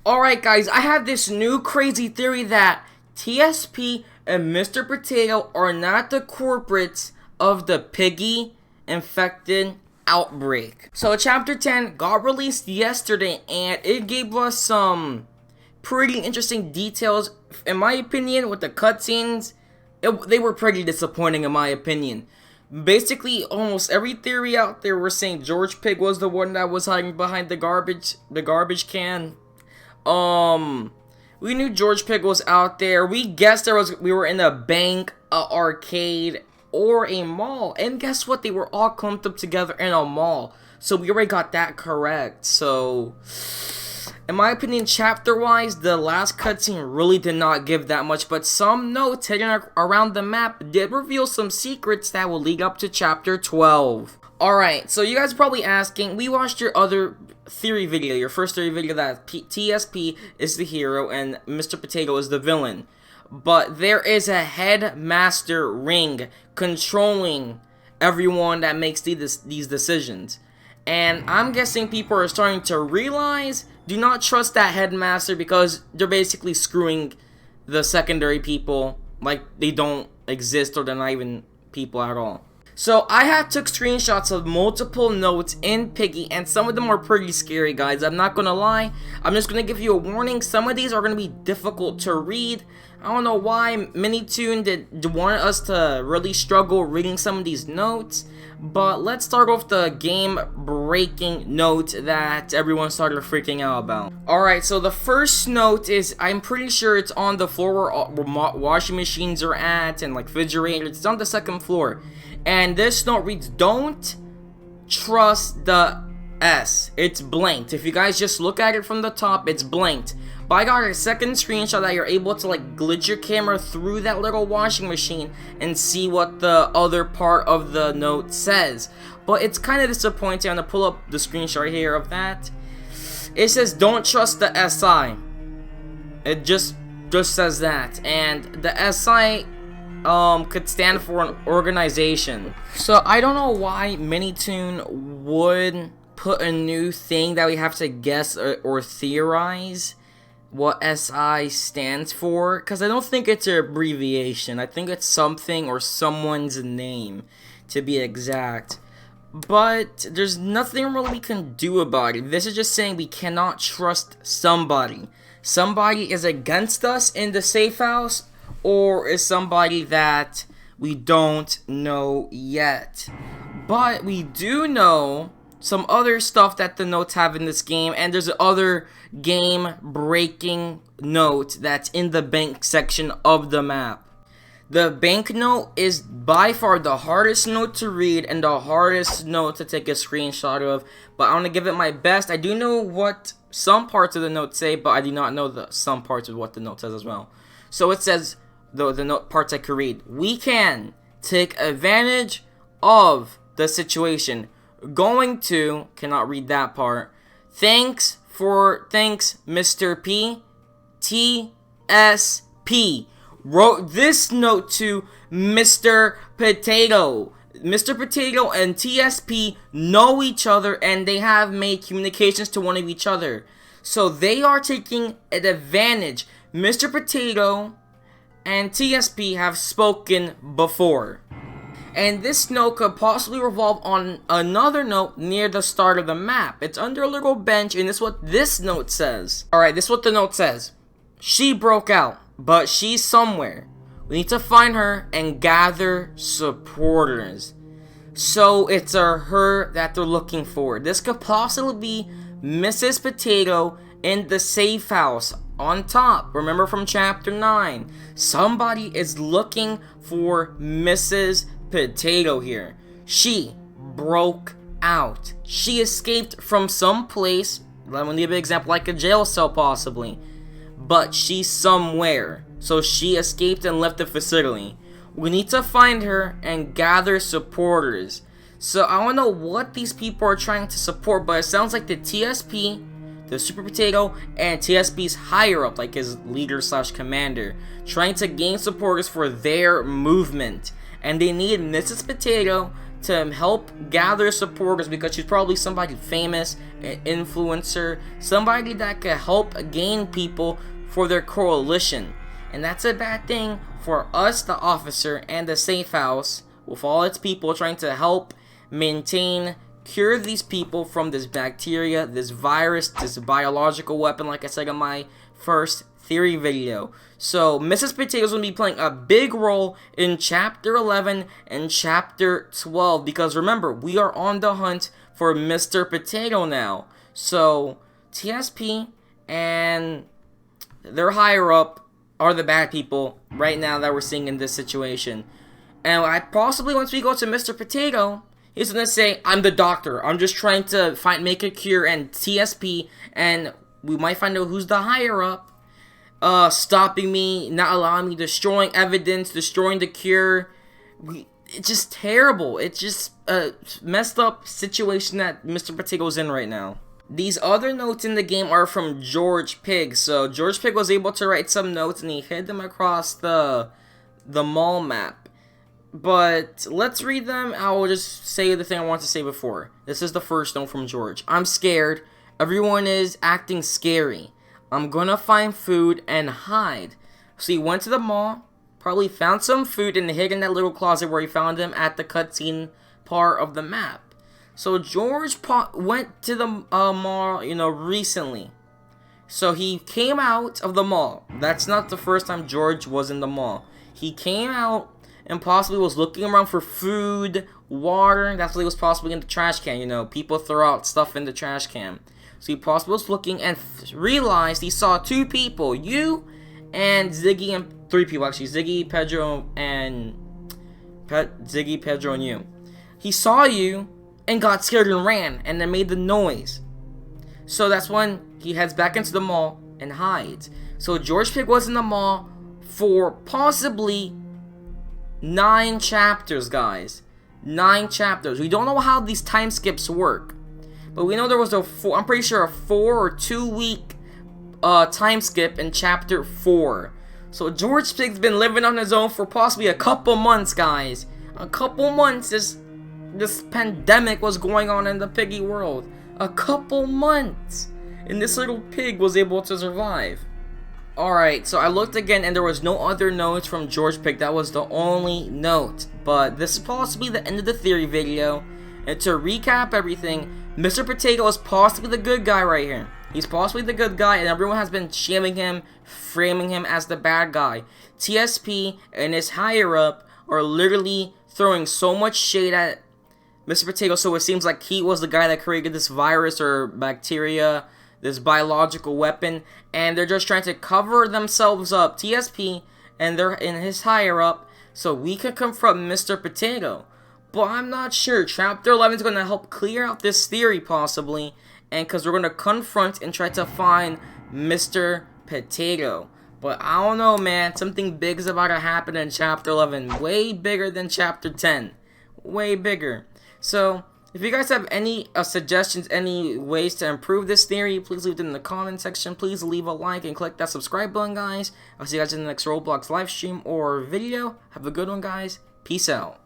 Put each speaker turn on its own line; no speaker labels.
Alright guys, I have this new crazy theory that T.S.P and Mr. Potato are not the culprits of the Piggy infected outbreak. So Chapter 10 got released yesterday and it gave us some pretty interesting details. In my opinion, with the cutscenes, they were pretty disappointing in my opinion. Basically, almost every theory out there were saying George Pig was the one that was hiding behind the garbage can. We knew George Pig was out there. We guessed we were in a bank, a arcade, or a mall. And guess what? They were all clumped up together in a mall. So we already got that correct. So, in my opinion, chapter-wise, the last cutscene really did not give that much. But some notes hidden around the map did reveal some secrets that will lead up to chapter 12. Alright, so you guys are probably asking, we watched your other theory video, your first theory video that T.S.P is the hero and Mr. Potato is the villain. But there is a headmaster ring controlling everyone that makes these decisions. And I'm guessing people are starting to realize, do not trust that headmaster because they're basically screwing the secondary people like they don't exist or they're not even people at all. So I took screenshots of multiple notes in Piggy, and some of them are pretty scary, guys. I'm not gonna lie. I'm just gonna give you a warning. Some of these are gonna be difficult to read. I don't know why Minitoon did want us to really struggle reading some of these notes. But let's start off the game-breaking note that everyone started freaking out about. Alright, so the first note is, I'm pretty sure it's on the floor where washing machines are at and like refrigerators. It's on the second floor. And this note reads, don't trust the S. It's blanked. If you guys just look at it from the top, it's blanked. But I got a second screenshot that you're able to like glitch your camera through that little washing machine and see what the other part of the note says. But it's kind of disappointing. I'm gonna pull up the screenshot right here of that. It says don't trust the SI. It just says that. And the SI could stand for an organization. So I don't know why Minitoon would put a new thing that we have to guess or theorize what SI stands for, because I don't think it's an abbreviation. I think it's something or someone's name, to be exact. But there's nothing really we can do about it. This is just saying we cannot trust somebody. Somebody is against us in the safe house, or is somebody that we don't know yet. But we do know some other stuff that the notes have in this game, and there's other game-breaking note that's in the bank section of the map. The bank note is by far the hardest note to read and the hardest note to take a screenshot of, but I want to give it my best. I do know what some parts of the note say, but I do not know some parts of what the note says as well. So it says, the note parts I could read, we can take advantage of the situation. Going to, cannot read that part. Thanks, Mr. P. T.S.P. wrote this note to Mr. Potato. Mr. Potato and T.S.P. know each other and they have made communications to one of each other. So they are taking an advantage. Mr. Potato and T.S.P. have spoken before. And this note could possibly revolve on another note near the start of the map. It's under a little bench, and this is what this note says. Alright, this is what the note says. She broke out, but she's somewhere. We need to find her and gather supporters. So it's her that they're looking for. This could possibly be Mrs. Potato in the safe house on top. Remember from chapter 9. Somebody is looking for Mrs. Potato here. She broke out. She escaped from some place. Let me give an example, like a jail cell possibly. But she's somewhere. So she escaped and left the facility. We need to find her and gather supporters. So I don't know what these people are trying to support, but it sounds like the T.S.P, the Super Potato, and T.S.P's higher up, like his leader / commander, trying to gain supporters for their movement. And they need Mrs. Potato to help gather supporters because she's probably somebody famous an influencer, somebody that could help gain people for their coalition. And that's a bad thing for us, the officer, and the safe house, with all its people trying to help maintain, cure these people from this bacteria, this virus, this biological weapon, like I said in my first theory video. So Mrs. Potato is going to be playing a big role in Chapter 11 and Chapter 12, because remember, we are on the hunt for Mr. Potato now. So T.S.P. and their higher up are the bad people right now that we're seeing in this situation. And possibly once we go to Mr. Potato, he's gonna say, I'm the doctor, I'm just trying to make a cure, and T.S.P. and we might find out who's the higher up, stopping me, not allowing me, destroying evidence, destroying the cure. It's just terrible. It's just a messed up situation that Mr. Potato's in right now. These other notes in the game are from George Pig. So George Pig was able to write some notes and he hid them across the mall map. But let's read them. I will just say the thing I wanted to say before. This is the first note from George. I'm scared. Everyone is acting scary. I'm gonna find food and hide. So he went to the mall, probably found some food and hid in that little closet where he found him at the cutscene part of the map. So George went to the mall, recently. So he came out of the mall. That's not the first time George was in the mall. He came out and possibly was looking around for food, water. That's what he was possibly in the trash can. People throw out stuff in the trash can. So he possibly was looking and realized he saw two people, you and Ziggy, and three people actually, Ziggy, Pedro, and you. He saw you and got scared and ran and then made the noise. So that's when he heads back into the mall and hides. So George Pig was in the mall for possibly 9 chapters, guys. 9 chapters. We don't know how these time skips work. But we know there was I'm pretty sure a 4 or 2 week time skip in Chapter 4. So George Pig's been living on his own for possibly a couple months, guys. A couple months this pandemic was going on in the piggy world. A couple months. And this little pig was able to survive. Alright, so I looked again and there was no other notes from George Pig. That was the only note. But this is possibly the end of the theory video. And to recap everything, Mr. Potato is possibly the good guy right here. He's possibly the good guy and everyone has been shaming him, framing him as the bad guy. T.S.P. and his higher up are literally throwing so much shade at Mr. Potato, so it seems like he was the guy that created this virus or bacteria, this biological weapon, and they're just trying to cover themselves up, T.S.P. and they're in his higher up, so we can confront Mr. Potato. But I'm not sure. Chapter 11 is going to help clear out this theory possibly, and because we're going to confront and try to find Mr. Potato. But I don't know, man. Something big is about to happen in Chapter 11. Way bigger than Chapter 10. Way bigger. So, if you guys have any suggestions, any ways to improve this theory, please leave it in the comment section. Please leave a like and click that subscribe button, guys. I'll see you guys in the next Roblox live stream or video. Have a good one, guys. Peace out.